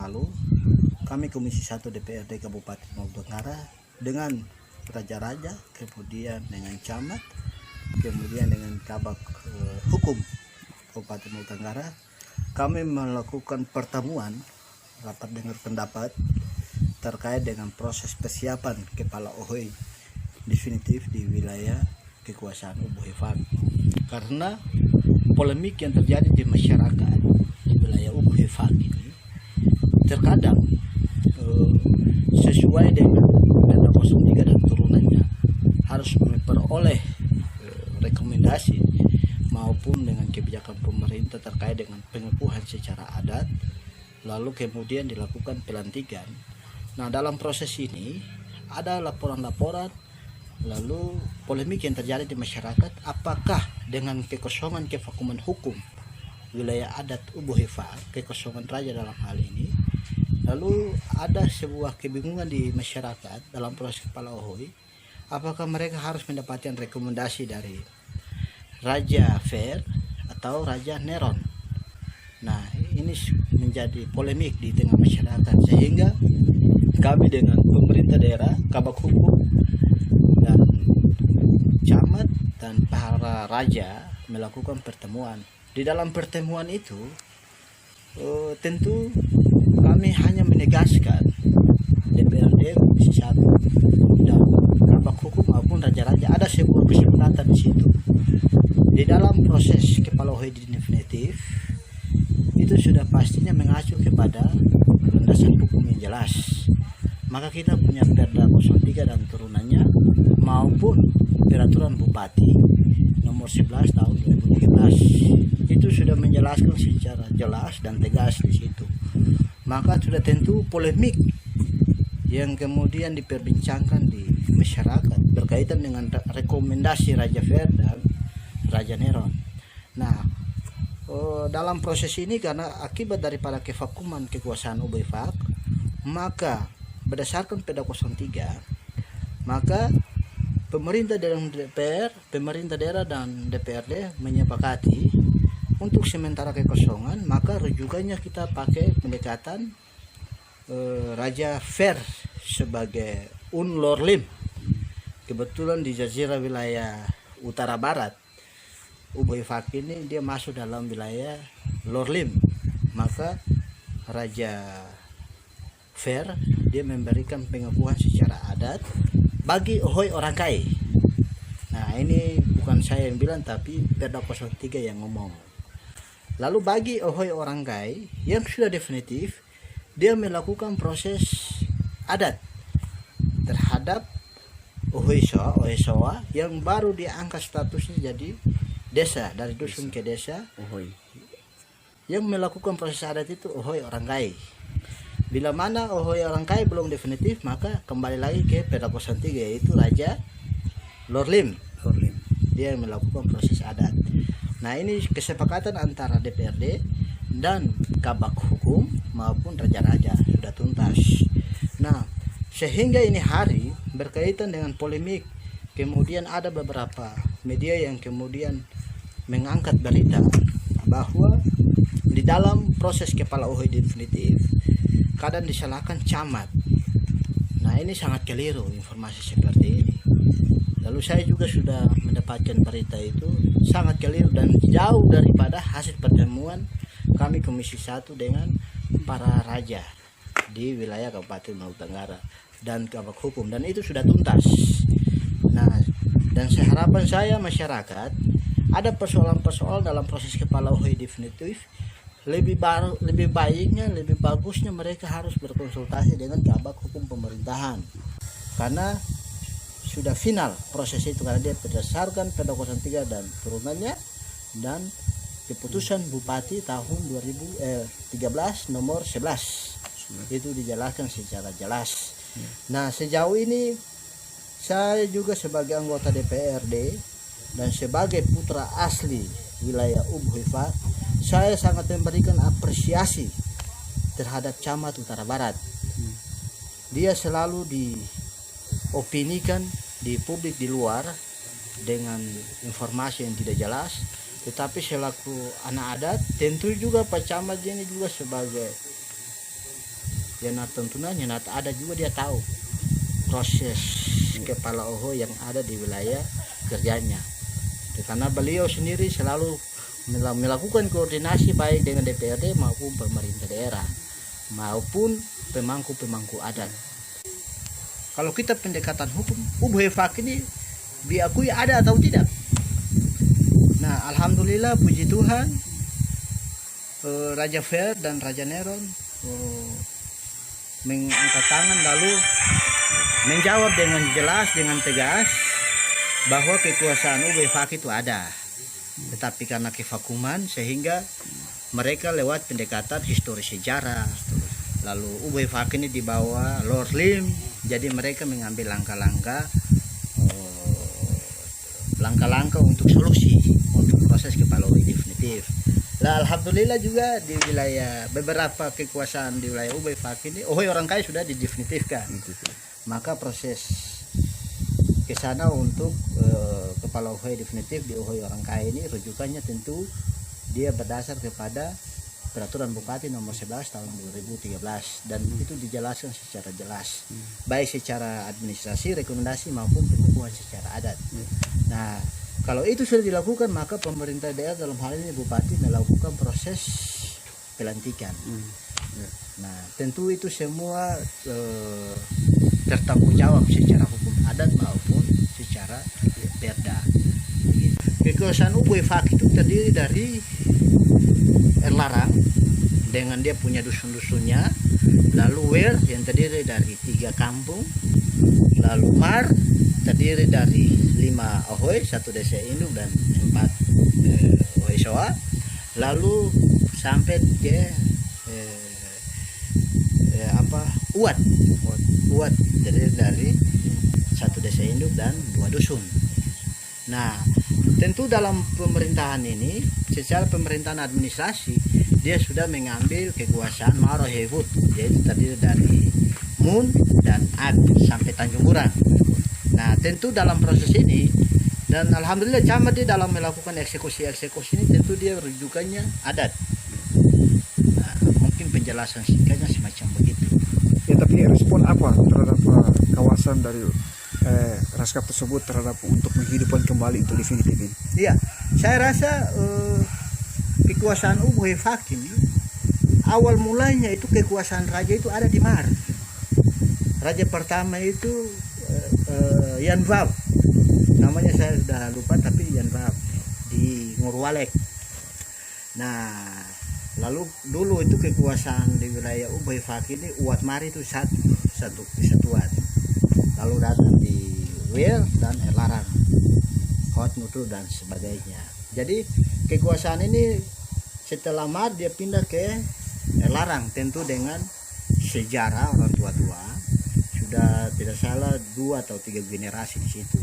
Lalu kami Komisi 1 DPRD Kabupaten Maluku Utara dengan raja-raja, kemudian dengan camat, kemudian dengan kabak hukum Kabupaten Maluku Utara, kami melakukan pertemuan rapat dengar pendapat terkait dengan proses persiapan kepala OHOI definitif di wilayah kekuasaan Ubu Hifak. Karena polemik yang terjadi di masyarakat di wilayah Ubu Hifak ini terkadang sesuai dengan Perda 03 dan turunannya harus memperoleh rekomendasi maupun dengan kebijakan pemerintah terkait dengan pengukuhan secara adat, lalu kemudian dilakukan pelantikan. Nah, dalam proses ini ada laporan-laporan lalu polemik yang terjadi di masyarakat, apakah dengan kekosongan kevakuman hukum wilayah adat Ubu Hifak, kekosongan raja dalam hal ini, lalu ada sebuah kebingungan di masyarakat dalam proses kepala OHOI, apakah mereka harus mendapatkan rekomendasi dari Raja Fer atau Raja Neron. Nah, ini menjadi polemik di tengah masyarakat, sehingga kami dengan pemerintah daerah, kabak hukum dan camat dan para raja melakukan pertemuan. Di dalam pertemuan itu tentu kami hanya menegaskan DPRD Komisi 1 dan kabak hukum maupun raja-raja ada sebuah kesepakatan di situ. Di dalam proses kepala OHOI definitif itu sudah pastinya mengacu kepada landasan hukum yang jelas. Maka kita punya Perda 03 dan turunannya maupun Peraturan Bupati nomor 11 tahun 2013 itu sudah menjelaskan secara jelas dan tegas di situ. Maka sudah tentu polemik yang kemudian diperbincangkan di masyarakat berkaitan dengan rekomendasi Raja Fer dan Raja Neron. Nah, dalam proses ini karena akibat daripada kevakuman kekuasaan Ubu Hifak, maka berdasarkan Perda 03, maka pemerintah dan DPR, pemerintah daerah dan DPRD menyepakati untuk sementara kekosongan, maka rujukannya kita pakai pendekatan Raja Fer sebagai Lorlim. Kebetulan di Jazirah wilayah utara barat Ubu Hifak ini dia masuk dalam wilayah Lorlim, maka Raja Fer dia memberikan pengakuan secara adat bagi OHOI Orangkai. Nah, ini bukan saya yang bilang, tapi Perda 03 yang ngomong. Lalu bagi OHOI Orangkai yang sudah definitif, dia melakukan proses adat terhadap OHOI Soa yang baru diangkat statusnya jadi desa, dari dusun ke desa. OHOI yang melakukan proses adat itu OHOI Orangkai. Bila mana OHOI Orangkai belum definitif, maka kembali lagi ke Perda 03, yaitu Raja Lorlim. Dia yang melakukan proses adat. Nah, ini kesepakatan antara DPRD dan kabak hukum maupun raja-raja sudah tuntas. Nah, sehingga ini hari berkaitan dengan polemik, kemudian ada beberapa media yang kemudian mengangkat berita bahwa di dalam proses kepala OHOI definitif kadang disalahkan camat. Nah, ini sangat keliru informasi seperti ini. Lalu saya juga sudah mendapatkan berita itu sangat keliru dan jauh daripada hasil pertemuan kami Komisi 1 dengan para raja di wilayah Kabupaten Maluku Utara dan kabak hukum, dan itu sudah tuntas. Nah, dan harapan saya masyarakat ada persoalan-persoalan dalam proses kepala OHOI definitif, lebih baiknya, lebih bagusnya mereka harus berkonsultasi dengan kabak hukum pemerintahan, karena sudah final proses itu, karena dia berdasarkan Perda 03 dan turunannya dan keputusan Bupati tahun 2013 nomor 11 itu dijelaskan secara jelas. Nah, sejauh ini saya juga sebagai anggota DPRD dan sebagai putra asli wilayah Ubu Hifak, saya sangat memberikan apresiasi terhadap Camat Utara Barat. Dia selalu diopinikan di publik di luar dengan informasi yang tidak jelas, tetapi selaku anak adat tentu juga Pak Camat ini juga sebagai ya tentunya ada juga dia tahu proses kepala OHO yang ada di wilayah kerjanya. Karena beliau sendiri selalu melakukan koordinasi baik dengan DPRD maupun pemerintah daerah maupun pemangku adat. Kalau kita pendekatan hukum, UBHFAK ini diakui ada atau tidak? Nah, alhamdulillah puji Tuhan, Raja Fer dan Raja Neron mengangkat tangan lalu menjawab dengan jelas, dengan tegas bahwa kekuasaan UBHFAK itu ada, tetapi karena kevakuman sehingga mereka lewat pendekatan histori sejarah. Lalu UBHFAK ini dibawa Lord Lim, jadi mereka mengambil langkah-langkah untuk solusi untuk proses kepala OHO definitif. Nah, alhamdulillah juga di wilayah beberapa kekuasaan di wilayah UBHFAK ini OHO orang kaya sudah didefinitifkan. Maka proses ke sana untuk kepala OHO definitif di OHO orang kaya ini rujukannya tentu dia berdasar kepada Peraturan Bupati nomor 11 tahun 2013 dan itu dijelaskan secara jelas baik secara administrasi, rekomendasi maupun pengukuhan secara adat. Nah, kalau itu sudah dilakukan maka pemerintah daerah dalam hal ini Bupati melakukan proses pelantikan. Nah, tentu itu semua tertanggung jawab secara hukum adat maupun secara perda. Kekuasaan UBHFAK itu terdiri dari Erlarang dengan dia punya dusun-dusunnya, lalu Wer yang terdiri dari 3 kampung, lalu Mar terdiri dari 5 Ahoy, 1 desa induk dan 4 Ahoy Soa, lalu sampai ke Uat terdiri dari 1 desa induk dan 2 dusun. Nah, tentu dalam pemerintahan ini secara pemerintahan administrasi dia sudah mengambil kekuasaan Marohevut, yaitu terdiri dari Mun dan Ad sampai Tanjung Burang. Nah, tentu dalam proses ini dan alhamdulillah camat dia dalam melakukan eksekusi ini tentu dia rujukannya adat. Nah, mungkin penjelasan singkatnya semacam begitu. Ya, tapi respon apa terhadap kawasan dari Raskap tersebut terhadap untuk menghidupkan kembali untuk definitif ini? Iya, saya rasa kekuasaan UBHFAK ini awal mulanya itu kekuasaan raja itu ada di Mar. Raja pertama itu Yan Vab, namanya saya sudah lupa tapi Yan Vab di Ngurwalek. Nah, lalu dulu itu kekuasaan di wilayah UBHFAK ini Uat Mari itu satu kesatuan. Lalu datang di Wer dan Erlarang, Hot Nutu dan sebagainya. Jadi kekuasaan ini setelah Mar dia pindah ke Erlarang, tentu dengan sejarah orang tua-tua sudah tidak salah 2 atau 3 generasi di situ.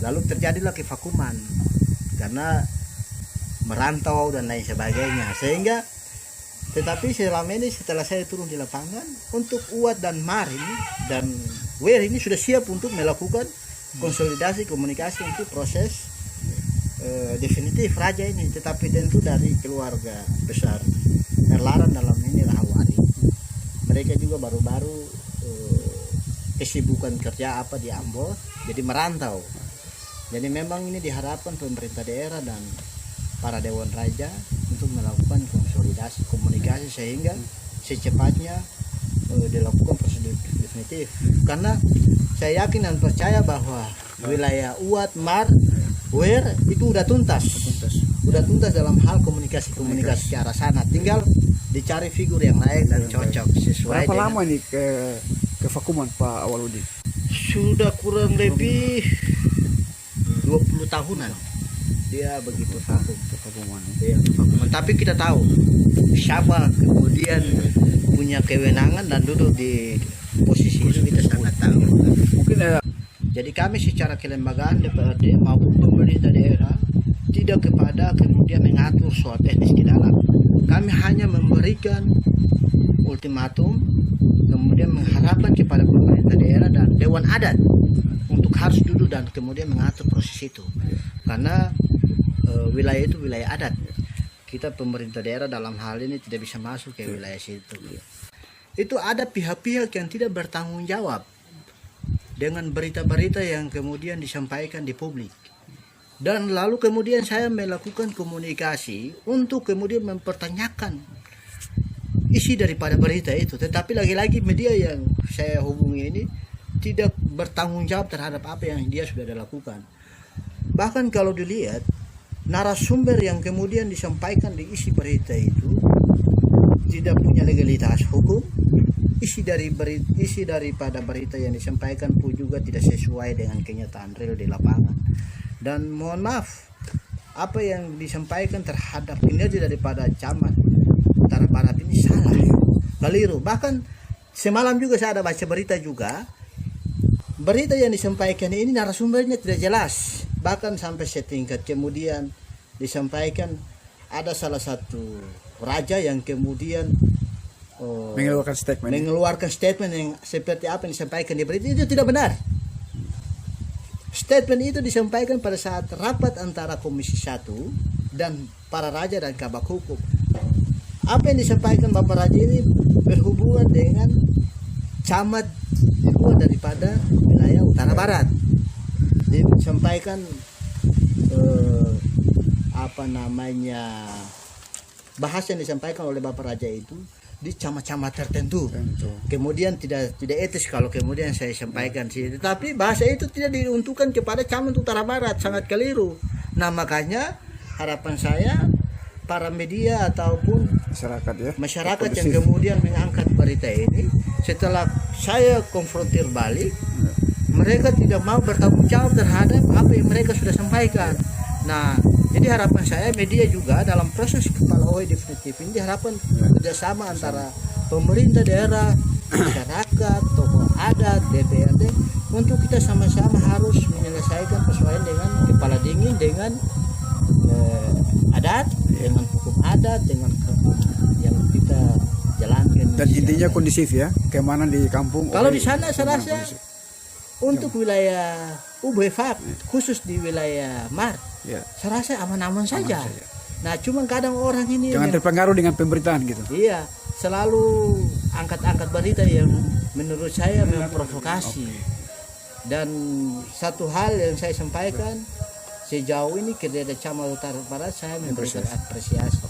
Lalu terjadilah kevakuman karena merantau dan lain sebagainya, sehingga tetapi selama ini setelah saya turun di lapangan untuk Uat dan Mar ini dan Wer ini sudah siap untuk melakukan konsolidasi komunikasi untuk proses definitif raja ini, tetapi tentu dari keluarga besar Erlarang dalam ini Rahawari mereka juga baru-baru kesibukan kerja di Ambon, jadi merantau. Jadi memang ini diharapkan pemerintah daerah dan para dewan raja untuk melakukan konsolidasi komunikasi sehingga secepatnya dilakukan prosedur definitif, karena saya yakin dan percaya bahwa wilayah Uat, Mar, Wer itu udah tuntas dalam hal komunikasi ke arah sana, tinggal dicari figur yang layak dan cocok sesuai. Berapa lama ini kevakuman Pak Awaludin? Sudah kurang lebih 20 tahunan dia begitu kevakuman. Tapi kita tahu siapa kemudian punya kewenangan dan duduk di posisi itu kita sangat tahu. Mungkin jadi kami secara kelembagaan DPRD maupun pemerintah daerah tidak kepada kemudian mengatur soal teknis di dalam. Kami hanya memberikan ultimatum, kemudian mengharapkan kepada pemerintah daerah dan dewan adat untuk harus duduk dan kemudian mengatur proses itu, karena wilayah itu wilayah adat. Kita pemerintah daerah dalam hal ini tidak bisa masuk ke wilayah situ. itu ada pihak-pihak yang tidak bertanggung jawab dengan berita-berita yang kemudian disampaikan di publik. Dan lalu kemudian saya melakukan komunikasi untuk kemudian mempertanyakan isi daripada berita itu. Tetapi lagi-lagi media yang saya hubungi ini tidak bertanggung jawab terhadap apa yang dia sudah lakukan. Bahkan kalau dilihat narasumber yang kemudian disampaikan di isi berita itu tidak punya legalitas hukum. Isi daripada berita yang disampaikan pun juga tidak sesuai dengan kenyataan real di lapangan. Dan mohon maaf, apa yang disampaikan terhadap kinerja daripada camat Utara Barat ini salah, keliru. Bahkan semalam juga saya ada baca berita juga, berita yang disampaikan ini narasumbernya tidak jelas. Bahkan sampai setingkat kemudian disampaikan ada salah satu raja yang kemudian mengeluarkan statement yang seperti apa yang disampaikan di berita itu tidak benar. Statement itu disampaikan pada saat rapat antara Komisi 1 dan para raja dan kabak hukum. Apa yang disampaikan Bapak Raja ini berhubungan dengan camat daripada wilayah Utara Barat. Disampaikan bahasa yang disampaikan oleh Bapak Raja itu di camat-camat tertentu. Kemudian tidak etis kalau kemudian saya sampaikan sih. Tetapi bahasa itu tidak diuntukkan kepada camat Utara Barat, sangat keliru. Nah, makanya harapan saya para media ataupun masyarakat yang kemudian mengangkat berita ini, setelah saya konfrontir balik, mereka tidak mau bertanggung jawab terhadap apa yang mereka sudah sampaikan. Nah, jadi harapan saya media juga dalam proses kepala OE definitif ini diharapkan kerjasama antara pemerintah daerah, masyarakat, tokoh adat, DPRD untuk kita sama-sama harus menyelesaikan persoalan dengan kepala dingin, dengan adat, dengan hukum adat, dengan yang kita jalankan. Dan intinya kondisif ya, keamanan di kampung. Kalau di sana saya rasa untuk wilayah UBFAP khusus di wilayah Mar, saya rasa aman-aman saja. Nah, cuma kadang orang ini jangan terpengaruh dengan pemberitaan gitu. Iya, selalu angkat-angkat berita yang menurut saya memprovokasi. Dan satu hal yang saya sampaikan, sejauh ini kerja Camat Utara Barat saya memberikan apresiasi.